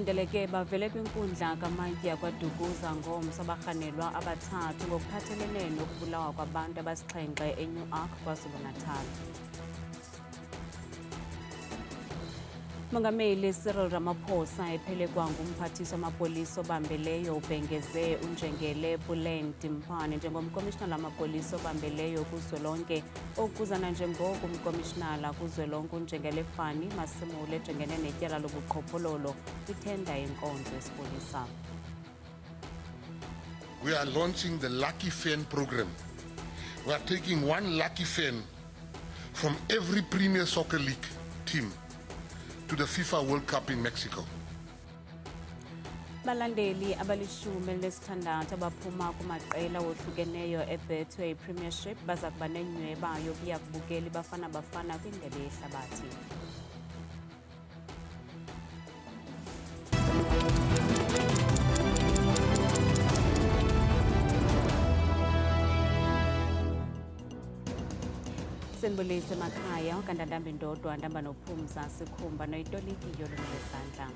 Abalindeleke bavele kwinkundla kamantyi yakwaDukuza ngomso abarhanelwa abathathu ngokuphathelene nokubulawa kwabantu abasixhenxe eNewark, KwaZulu-Natal. Mongameli Cyril Ramaphosa ephelekwa ngumphathiswa wamapolisa obambeleyo ubhengeze uNjengele Puleng Timpane njengomkomishinala wamapolisa obambeleyo kuzwelonke okuzana njengoko umkomishinala kuzwelonke uNjengele Fani Masimule ejongene netyala lobuqhophololo kwithenda yenkonzo yesipolisa. We are launching the Lucky Fan program. We are taking one Lucky Fan from every Premier Soccer League team to the FIFA World Cup in Mexico. Balandeli abalishumi elinesithandathu abaphuma kumaqela wohlukeneyo eBetway Premiership baza kuba nenyweba yokuya kubukela iBafana Bafana kwindebe yehlabathi. Senbulise emakhaya okandandamba indodwa ndamba nophumza sikhumba noyitoliki yolungelesandla.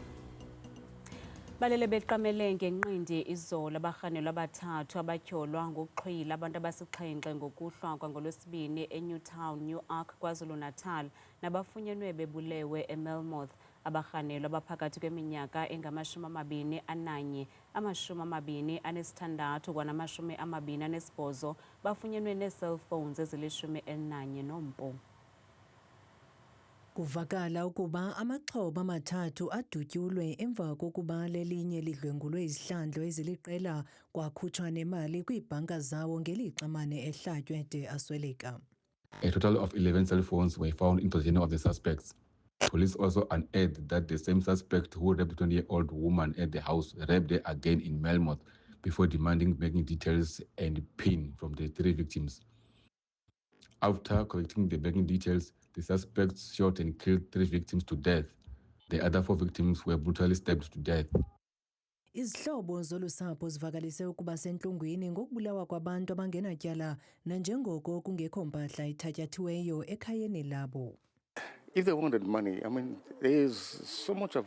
Balele beqamele ngenqindi izolo abarhanelwa abathathu abatyholwa ngokuxhwila abantu abasixhenxe ngokuhlwa kwangolwesibini eNewtown, Newark, KwaZulu-Natal nabafunyenwe bebulewe eMelmoth. Abarhanelwa abaphakathi kweminyaka engama-21, 26 kwana-28 bafunyenwe nee-cellphones ezili-11 nompu. Kuvakala ukuba amaxhoba amathathu adutyulwe emva kokuba lelinye lidlwengulwe izihlandlo eziliqela kwakhutshwa nemali kwiibhanka zawo ngelixa amane ehlatywe de asweleka. A total of 11 cell phones were found in possession of the suspects. Police also unearthed that the same suspect who raped a 20-year-old woman at the house raped her again in Melmoth before demanding banking details and PIN from the 3 victims. After collecting the banking details, the suspects shot and killed 3 victims to death. The other 4 victims were brutally stabbed to death. Izihlobo zolusapho zivakalise ukuba sentlungwini ngokubulawa kwabantu abangenatyala nanjengoko kungekho mpahla ithatyathiweyo ekhayeni labo. If they wanted money, I mean, there is so much of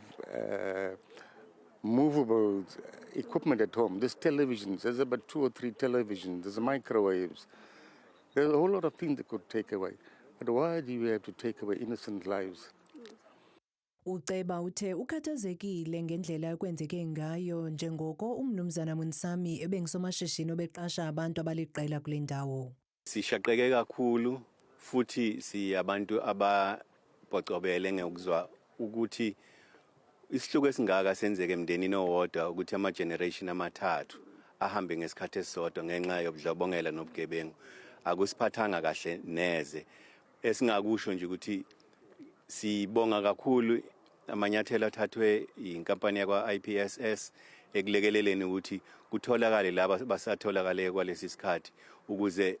movable equipment at home. There's televisions, there's about 2 or 3 televisions, there's microwaves. There's a whole lot of things they could take away. But why do you have to take away innocent lives? Uceba uthe ukhathazekile ngendlela ekwenzeke ngayo njengoko umnumzana Munsami ebengusomashishini obeqasha abantu abaliqela kule ndawo. Sishaqeke kakhulu futhi siyabantu ababhocobele ngokuzwa ukuthi isihluko esingaka senzeke emndenini owodwa ukuthi ama-generation amathathu ahambe ngesikhathi esisodwa ngenxa yobudlobongela nobugebengu. Akusiphathanga kahle neze. Esingakusho nje ukuthi sibonga kakhulu amanyathelo athathwe inkampani yakwa-IPSS ekulekeleleni ukuthi kutholakale laba basatholakale kwalesi sikhathi ukuze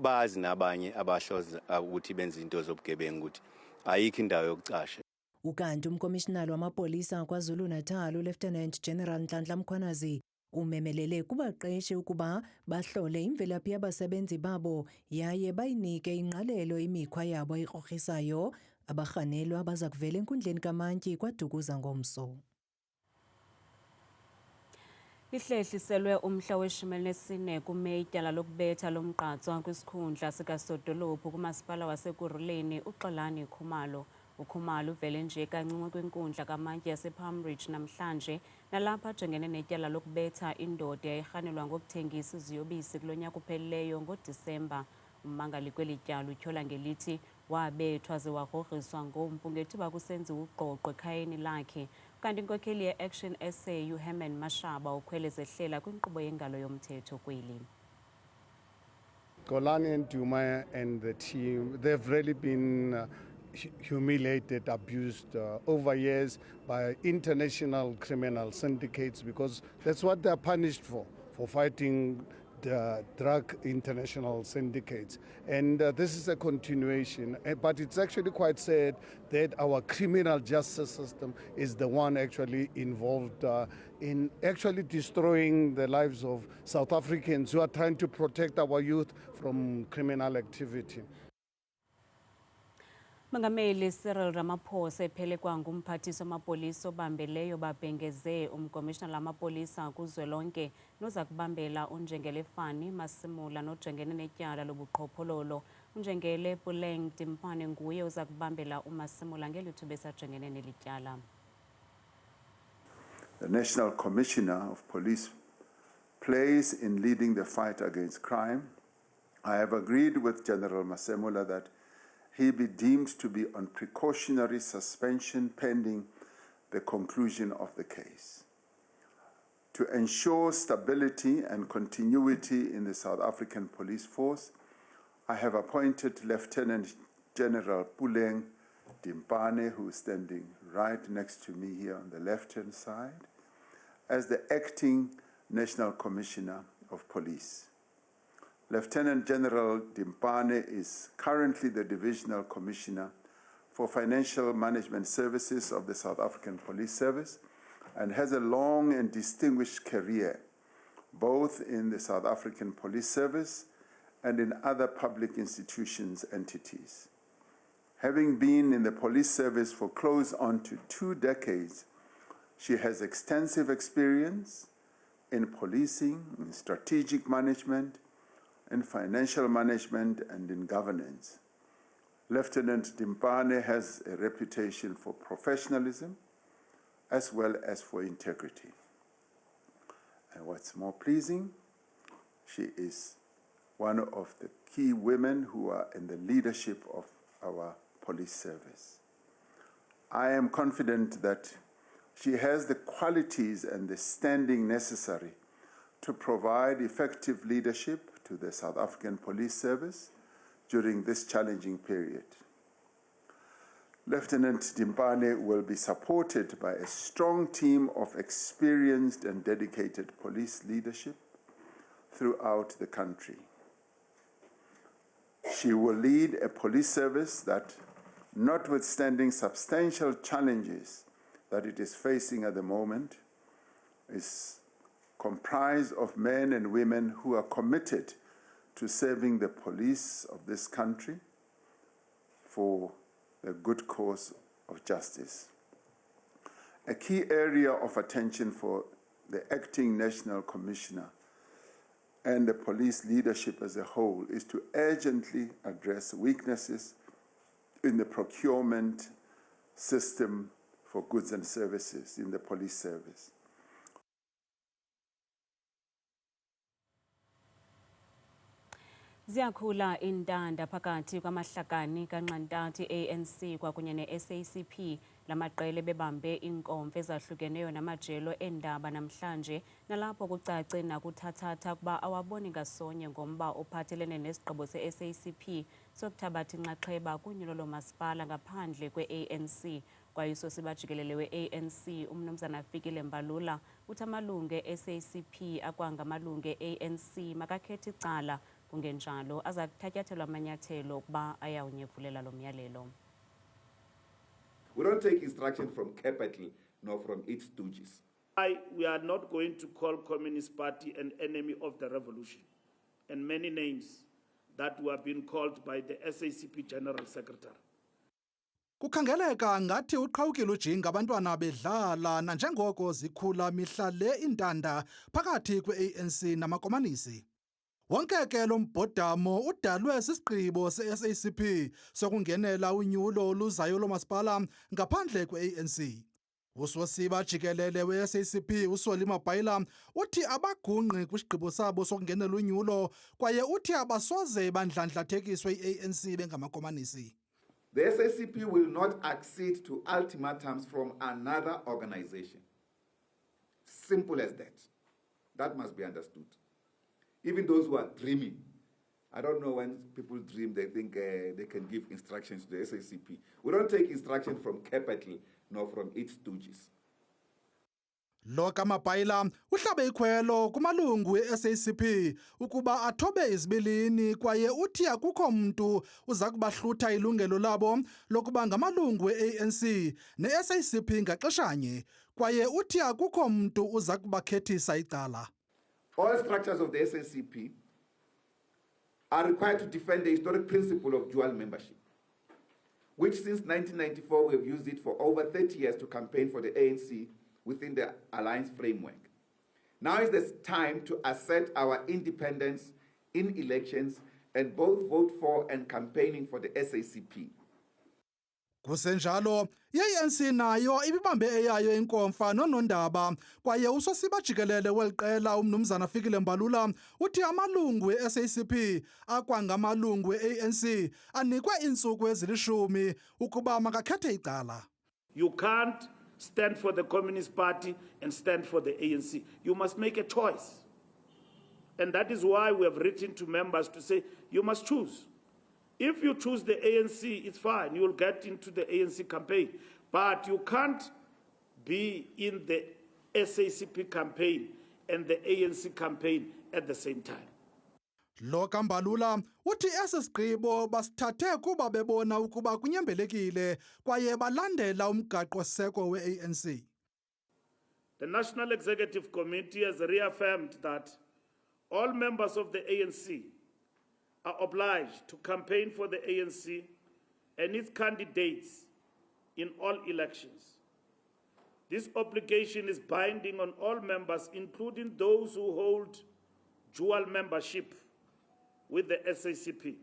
bazi nabanye abahloza ukuthi benze into zobugebengu ukuthi ayikho indawo yokucasha. Ukanti umkomishinala wamapolisa KwaZulu-Natal uLieutenant General Nhlanhla Mkhwanazi umemelele kubaqeshi ukuba bahlole imvelaphi yabasebenzi babo yaye bayinike ingqalelo imikhwa yabo ekrokrisayo. Abarhanelwa baza kuvela enkundleni kamantyi kwaDukuza ngomso. Lihlehliselwe umhla we-14 kuMeyi ityala lokubetha lomgqatswa kwisikhundla sikasodolophu kumasipala waseKuruleni uXolani Khumalo. uKhumalo uvele nje kancinci kwinkundla kamantyi yasePalm Ridge namhlanje nalapha ajongene netyala lokubetha indoda yayirhanelwa ngokuthengisa iziyobisi kulo nyaka uphelileyo ngoDisemba. Ummangali kweli tyala utyhola ngelithi wabethwa ze wagrogriswa ngompu ngethuba kusenziwa uqoqo ekhayeni lakhe. Kanti inkokheli ye-Action SA uHerman Mashaba ukhwele zehlela kwinkqubo yengalo yomthetho kweli. Xolani and Duma and the team, they've really been humiliated, abused over years by international criminal syndicates because that's what they're punished for fighting the drug international syndicates. And this is a continuation, but it's actually quite sad that our criminal justice system is the one actually involved in actually destroying the lives of South Africans who are trying to protect our youth from criminal activity. Mongameli Cyril Ramaphosa ephelekwa ngumphathiswa wamapolisa obambeleyo babhengeze umkomishonala wamapolisa kuzwelonke noza kubambela uNjengele Fani Masimula nojengene netyala lobuqhophololo. uNjengele Puleng Timpane nguye oza kubambela uMasimula ngeli thuba esajengene neli tyala. The National Commissioner of Police plays in leading the fight against crime. I have agreed with General Masemula that he be deemed to be on precautionary suspension pending the conclusion of the case. To ensure stability and continuity in the South African Police Force, I have appointed Lieutenant General Puleng Timpane, who is standing right next to me here on the left-hand side, as the acting National Commissioner of Police. Lieutenant General Timpane is currently the Divisional Commissioner for Financial Management Services of the South African Police Service and has a long and distinguished career both in the South African Police Service and in other public institutions entities. Having been in the police service for close on to 2 decades, she has extensive experience in policing, in strategic management, in financial management, and in governance. Lieutenant Timpane has a reputation for professionalism as well as for integrity. And what's more pleasing, she is one of the key women who are in the leadership of our police service. I am confident that she has the qualities and the standing necessary to provide effective leadership to the South African Police Service during this challenging period. Lieutenant Timpane will be supported by a strong team of experienced and dedicated police leadership throughout the country. She will lead a police service that, notwithstanding substantial challenges that it is facing at the moment, is comprised of men and women who are committed to serving the police of this country for the good cause of justice. A key area of attention for the acting National Commissioner and the police leadership as a whole is to urgently address weaknesses in the procurement system for goods and services in the police service. Ziyakhula intanda phakathi kwamahlakani kaNxantathu ANC kwakunye ne-SACP lamaqela bebambe inkomfa ezahlukeneyo namajelo endaba namhlanje nalapho kucace nakuthathatha kuba awaboni ngasonye ngomba ophathelene nesigqibo se-SACP sokuthabatha inxaxheba kunyulo lomasipala ngaphandle kwe-ANC. Kwayiso sibajikelele we-ANC umnumzana Fikile Mbalula uthi amalungu e-SACP akwangamalungu e-ANC makakhethe icala kungenjalo aza kuthatyathelwa amanyathelo ukuba ayawunyevulela lo myalelo. We don't take instruction from capital nor from its stooges. We are not going to call Communist Party an enemy of the revolution, and many names that were being called by the SACP General Secretary. Kukhangeleka ngathi uqhawukile ujinga abantwana bedlala nanjengoko zikhula mihla le intanda phakathi kwe-ANC namakomanisi. Wonke ke lo mbhodamo udalwe sisigqibo se-SACP sokungenela unyulo oluzayo lomasipala ngaphandle kwe-ANC. Usosiba jikelele we-SACP uSoli Mabhayila uthi abagungqi kwisigqibo sabo sokungenela unyulo kwaye uthi abasoze bandlandlathekiswe i-ANC bengamakomanisi. The SACP will not accede to ultimatums from another organization. Simple as that. That must be understood. Even those who are dreaming, I don't know when people dream, they think they can give instructions to the SACP. We don't take instruction from capital nor from its stooges. Lo kaMabhayila uhlabe ikhwelo kumalungu e-SACP ukuba athobe izibilini kwaye uthi akukho mntu uza kubahlutha ilungelo labo lokuba ngamalungu e-ANC ne-SACP ngaxeshanye kwaye uthi akukho mntu uza kubakhethisa icala. All structures of the SACP are required to defend the historic principle of dual membership. which since 1994 we have used it for over 30 years to campaign for the ANC within the alliance framework. Now is the time to assert our independence in elections and both vote for and campaigning for the SACP. Kusenjalo, i-ANC nayo ibibambe eyayo inkomfa nonondaba kwaye usosiba jikelele weliqela umnumzana Fikile Mbalula uthi amalungu e-SACP akwangamalungu e-ANC anikwe iintsuku ezilishumi ukuba makakhethe icala. You can't stand for the Communist Party and stand for the ANC. You must make a choice. And that is why we have written to members to say, you must choose. If you choose the ANC, it's fine. You will get into the ANC campaign. But you can't be in the SACP campaign and the ANC campaign at the same time. Lo kaMbalula uthi esi sigqibo basithathe kuba bebona ukuba kunyembelekile kwaye balandela umgaqo-seko we-ANC. The National Executive Committee has reaffirmed that all members of the ANC are obliged to campaign for the ANC and its candidates in all elections. This obligation is binding on all members, including those who hold dual membership with the SACP.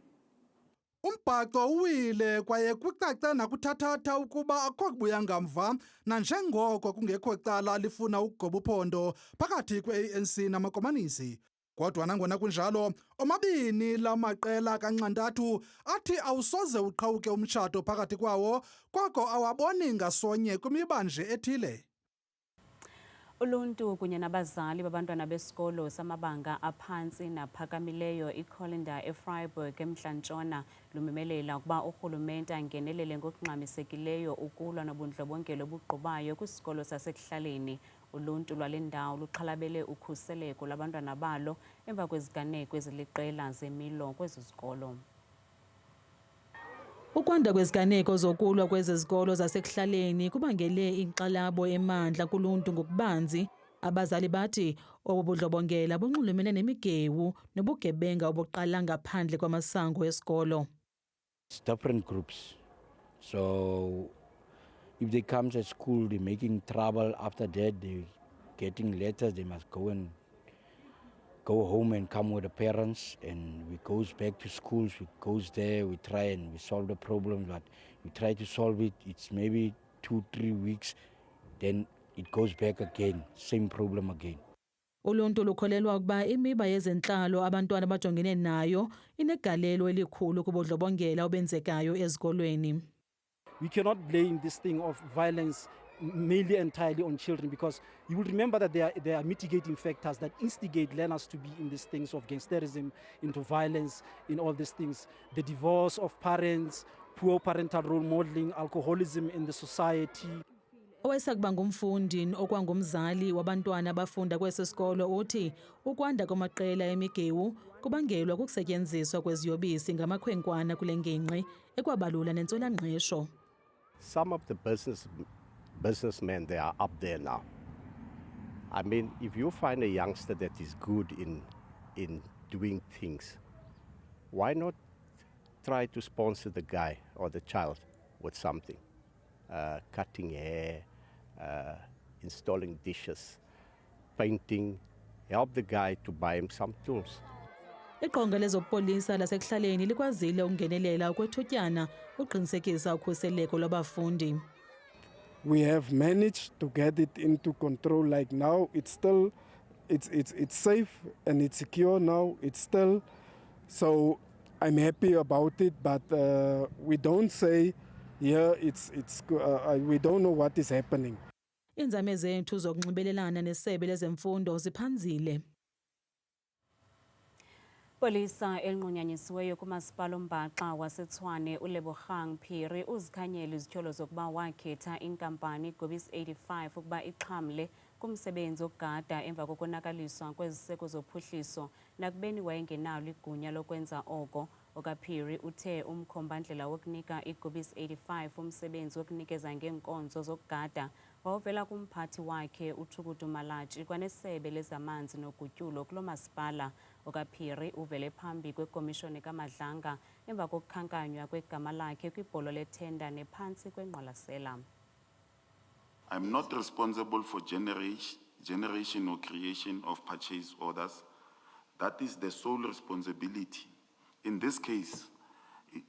Umbhaqo uwile kwaye kucace nakuthathatha ukuba akho kubuya ngamva nanjengoko kungekho cala lifuna ukugoba uphondo phakathi kwe-ANC namakomanisi. Kodwa nangona kunjalo, omabini la maqela kanxantathu athi awusoze uqhawuke umtshato phakathi kwawo, koko awaboni ngasonye kwimibanje ethile. Uluntu kunye nabazali babantwana besikolo samabanga aphantsi naphakamileyo iColinda eFreiburg eMntla-Ntshona lumemelela ukuba urhulumente angenelele ngokungxamisekileyo ukulwa nobundlobongela obuqubayo kwisikolo sasekuhlaleni. Uluntu lwale ndawo luxhalabele ukhuseleko lwabantwana balo emva kweziganeko eziliqela zemilo kwezi zikolo. Ukwanda kweziganeko zokulwa kwezi zikolo zasekuhlaleni kubangele inkxalabo emandla kuluntu ngokubanzi. Abazali bathi obu budlobongela bunxulumene nemigewu nobugebenga obuqala ngaphandle kwamasango esikolo. It's different groups. So if they come to school, they're making trouble. After that, they're getting letters. They must go home and come with the parents. And we goes back to schools. We goes there. We try and we solve the problem. But we try to solve it. It's maybe 2-3 weeks. Then it goes back again. Same problem again. Uluntu lukholelwa ukuba imiba yezentlalo abantwana abajongene nayo inegalelo elikhulu kubudlobongela obenzekayo ezikolweni. We cannot blame this thing of violence mainly entirely on children, because you will remember that there are mitigating factors that instigate learners to be in these things of gangsterism, into violence, in all these things. The divorce of parents, poor parental role modeling, alcoholism in the society. Owayesakuba ngumfundi okwangumzali wabantwana abafunda kwesi sikolo uthi ukwanda kwamaqela emigewu kubangelwa kukusetyenziswa kweziyobisi ngamakhwenkwana kule ngingqi ekwabalula nentswelangqesho. Some of the businessmen, they are up there now. I mean, if you find a youngster that is good in doing things, why not try to sponsor the guy or the child with something? Cutting hair, installing dishes, painting, help the guy to buy him some tools. Iqonga lezopolisa lasekuhlaleni likwazile ukungenelela ukwethutyana uqinisekisa ukhuseleko lwabafundi. We have managed to get it into control. Like now, it's still, it's safe and it's secure now. It's still, so I'm happy about it. But we don't say, yeah, we don't know what is happening. Inzame zethu zokunxibelelana nesebe lezemfundo ziphanzile. Polisa elinqunyanyisiweyo kumasipala ombaxa waseTshwane uLebogang Phiri uzikhanyela izityholo zokuba wakhetha inkampani Gobis 85 ukuba ixhamle kumsebenzi wokugada emva kokonakaliswa kweziseko zophuhliso nakubeni wayengenalo igunya lokwenza oko. OkaPhiri uthe umkhombandlela wokunika iGobis 85 umsebenzi wokunikeza ngeenkonzo zokugada wawuvela kumphathi wakhe uThukudu Malatshi kwanesebe lezamanzi nogutyulo kulo masipala. okaPhiri uvele phambi kwekomishoni kaMadlanga emva kokukhankanywa kwegama lakhe kwibholo lethenda nephantsi kwengqwalasela. I'm not responsible for generation or creation of purchase orders. That is the sole responsibility. In this case,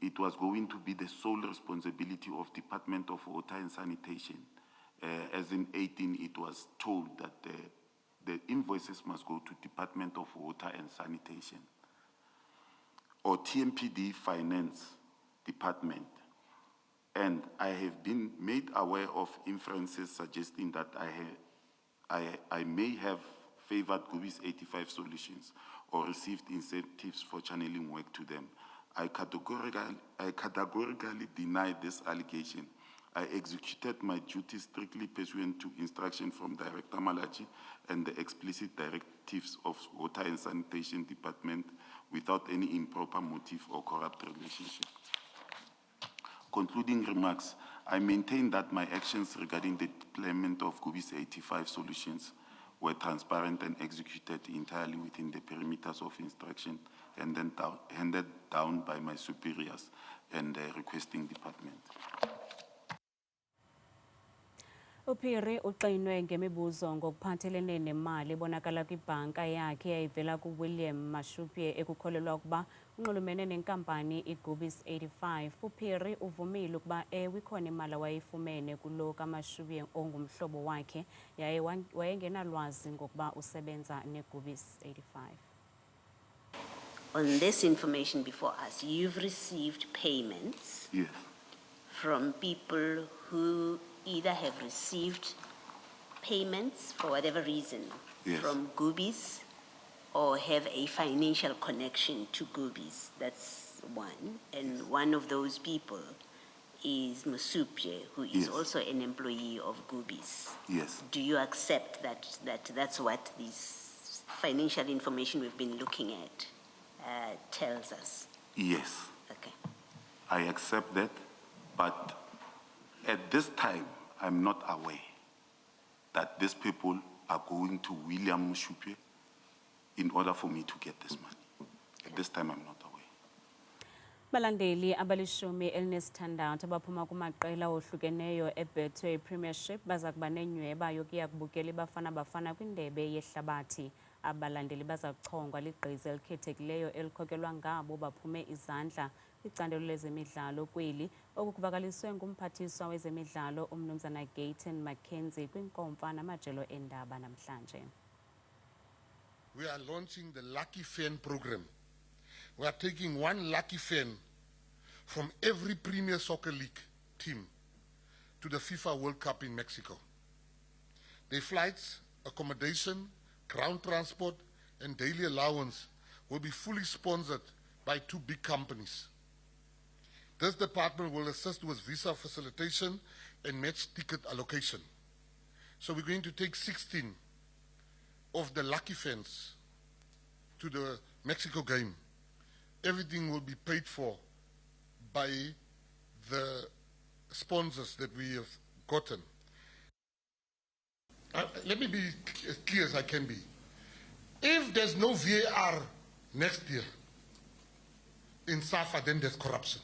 it was going to be the sole responsibility of Department of Water and Sanitation. As in 18, it was told that the invoices must go to Department of Water and Sanitation or TMPD Finance Department. And I have been made aware of inferences suggesting that I may have favored Gobies 85 solutions or received incentives for channeling work to them. I categorically deny this allegation. I executed my duties strictly pursuant to instruction from Director Malachi and the explicit directives of Water and Sanitation Department without any improper motive or corrupt relationship. Concluding remarks, I maintain that my actions regarding the deployment of Gobies 85 solutions were transparent and executed entirely within the perimeters of instruction and then handed down by my superiors and the requesting department. uPhiri uxinwe ngemibuzo ngokuphathelene nemali ebonakala kwibhanka yakhe eyayivela kuWilliam Mashupye ekukholelwa ukuba unxulumene nenkampani iGobies 85. uPhiri uvumile ukuba ikhona imali awayifumene kulo kaMashupye ongumhlobo wakhe yaye wayengenalwazi ngokuba usebenza neGobies 85. On this information before us, you've received payments from people who either have received payments for whatever reason from Gobies or have a financial connection to Gobies. That's one. And one of those people is Mashupye, who is also an employee of Gobies. Yes. Do you accept that that's what this financial information we've been looking at tells us? Yes. Okay. I accept that, but at this time, I'm not aware that these people are going to William Mashupye in order for me to get this money. At this time, I'm not aware. Balandeli abalishumi elinesithandathu abaphuma kumaqela ohlukeneyo eBetway Premiership baza kuba nenyweba yokuya kubukela iBafana Bafana kwindebe yehlabathi. Abalandeli baza kuchongwa ligqiza elikhethekileyo elikhokelwa ngabo baphume izandla kwicandelo lezemidlalo kweli okukuvakaliswe ngumphathiswa wezemidlalo umnumzana Gayton Mackenzie kwinkomfa namajelo endaba namhlanje. We are launching the Lucky Fan program. We are taking one lucky fan from every Premier Soccer League team to the FIFA World Cup in Mexico. Their flights, accommodation, ground transport, and daily allowance will be fully sponsored by two big companies. This department will assist with visa facilitation and match ticket allocation. So we're going to take 16 of the lucky fans to the Mexico game. Everything will be paid for by the sponsors that we have gotten. Let me be as clear as I can be. If there's no VAR next year in SAFA, then there's corruption.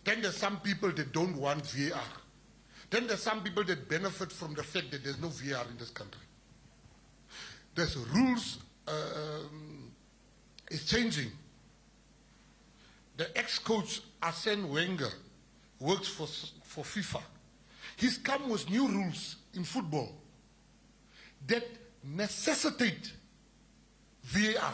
Then there's some people that don't want VAR. Then there's some people that benefit from the fact that there's no VAR in this country. There's rules is changing. The ex-coach Arsene Wenger works for FIFA. He's come with new rules in football that necessitate VAR.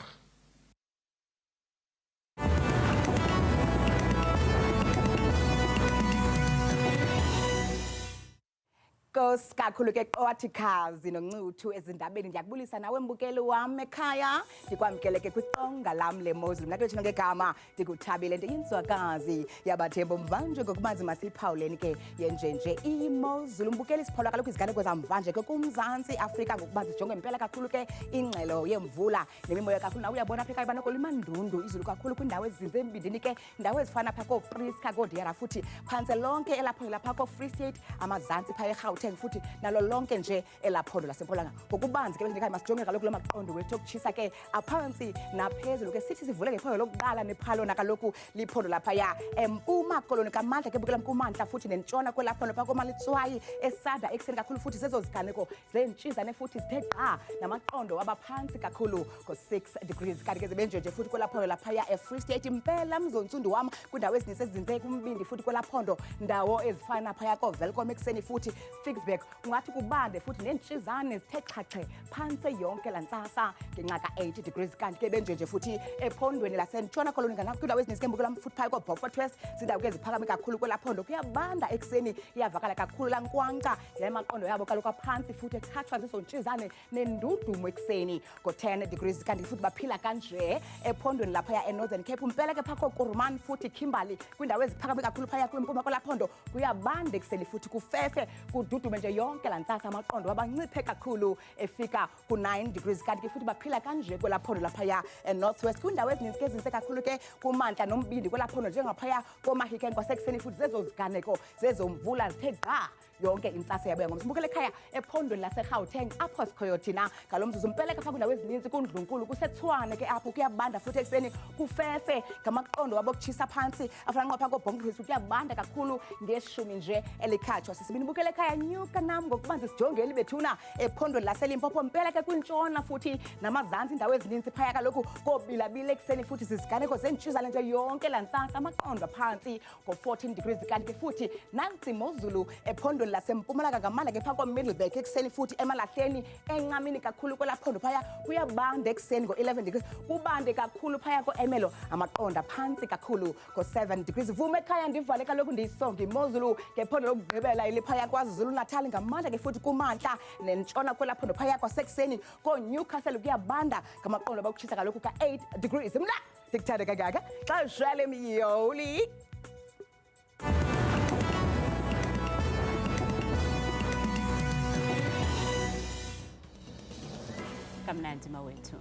Kakhulu ke qwathikazi noncuthu ezindabeni ndiyakubulisa nawe mbukeli wami ekhaya ndikwamkele ke kwiqonga lam leMozulu mna ke ngegama ndikuthabile ndiyinzwakazi yabathembu mvanje ngokubanzi masiphawuleni ke yenjenje iMozulu mbukeli siphawula kaloku iziganeko zamvanje ke kuMzantsi Afrika ngokuba zijonge impela kakhulu ke ingxelo yemvula nemimoya kakhulu nawe uyabona apha ekhaya banoko limandundu izulu kakhulu kwindawo ezizinze embindini ke indawo ezifana apha kooPriska koDiara futhi phantse lonke elapho lapha koFree State amazantsi phaya eGauteng eGauteng futhi nalo lonke nje elaphondo laseMpumalanga ngokubanzi ke bendikhaya masijonge kaloku lo maqondo wethu okutshisa ke aphansi naphezulu ke sithi sivule ngephondo lokuqala nephalo nakaloku liphondo laphaya empuma koloni kamandla ke bukela mkumandla futhi nentshona kwelaphondo phako malitswayi esada ekseni kakhulu futhi zezo ziganeko zentshizane futhi sithe gqa namaqondo wabaphansi kakhulu ko6 degrees kanti ke zibenje nje futhi kwelaphondo laphaya eFree State impela mzontsundu wam kwindawo ezininzi ezinze kumbindi futhi kwelaphondo ndawo ezifana phaya kovelcom ekseni futhi Fixburg ungathi kubande futhi nentshizane zithe xhaxhe phantse yonke lantsasa ngenxa ka8 degrees kanti ke benje nje futhi ephondweni lasentshona koloni kwindawo ezininzi kembukela mfuthi phaya koBeaufort West zindawo ke ziphakame kakhulu kwelaphondo kuyabanda ekseni iyavakala kakhulu lankwanka yamaqondo yabo kaloku phansi futhi ekhathwa zizontshizane nendudumo ekseni ngo10 degrees kanti futhi baphila kanje ephondweni laphaya eNorthern Cape impela ke phakho Kuruman futhi Kimberley kwindawo eziphakame kakhulu phaya kwimpuma kwelaphondo kuyabanda ekseni futhi kufefe kududume nje yonke lantsasa amaqondo abanciphe kakhulu efika ku9 degrees kanti ke futhi baphila kanje kwelaphondo laphaya eNorthwest kwindawo ezininzi ezinse kakhulu ke kumantla nombindi kwelaphondo njengaphaya koMahikeng kwasekuseni futhi zezo ziganeko zezo mvula zithe gqa yonke intsasa yabuya ngomsibukele ekhaya ephondweni laseGauteng apho sikhoyo thina ngalomzuzu mpeleka pha kwindawo ezininzi kuNdlunkulu kuseTshwane ke apho kuyabanda futhi ekseni kufefe ngamaqondo wabokutshisa phansi afana nqapha koBhongqisi kuyabanda kakhulu ngeshumi nje elikhatshwa sisibini bukele ekhaya nyuka nam ngokubanzi sijongeli bethuna ephondweni laseLimpopo mpeleka kwintshona futhi namazantsi indawo ezininzi phaya kaloku kobilabile ekseni futhi ziziganeko zentshizane nje yonke lantsasa amaqondo phansi ngo14 degrees kanti ke futhi nantsi imozulu ephondweni laseMpumalanga ngamandla ke phako Middleburg ekseni futhi emalahleni encamini kakhulu kwelaphondo phaya kuyabanda ekseni ngo11 degrees kubande kakhulu phaya koEmelo amaqonda phansi kakhulu ngo7 degrees vume ekhaya ndivale kaloku ndiyisonga imozulu ngephondo lokugqibela iliphaya kwaZulu Natal ngamandla ke futhi kumantla nentshona kwelaphondo phaya kwasekuseni koNewcastle kuyabanda ngamaqondo bakutshisa kaloku ka8 degrees mna ndikuthanda kangaka xa ushale miyoli kamnandi mawethu.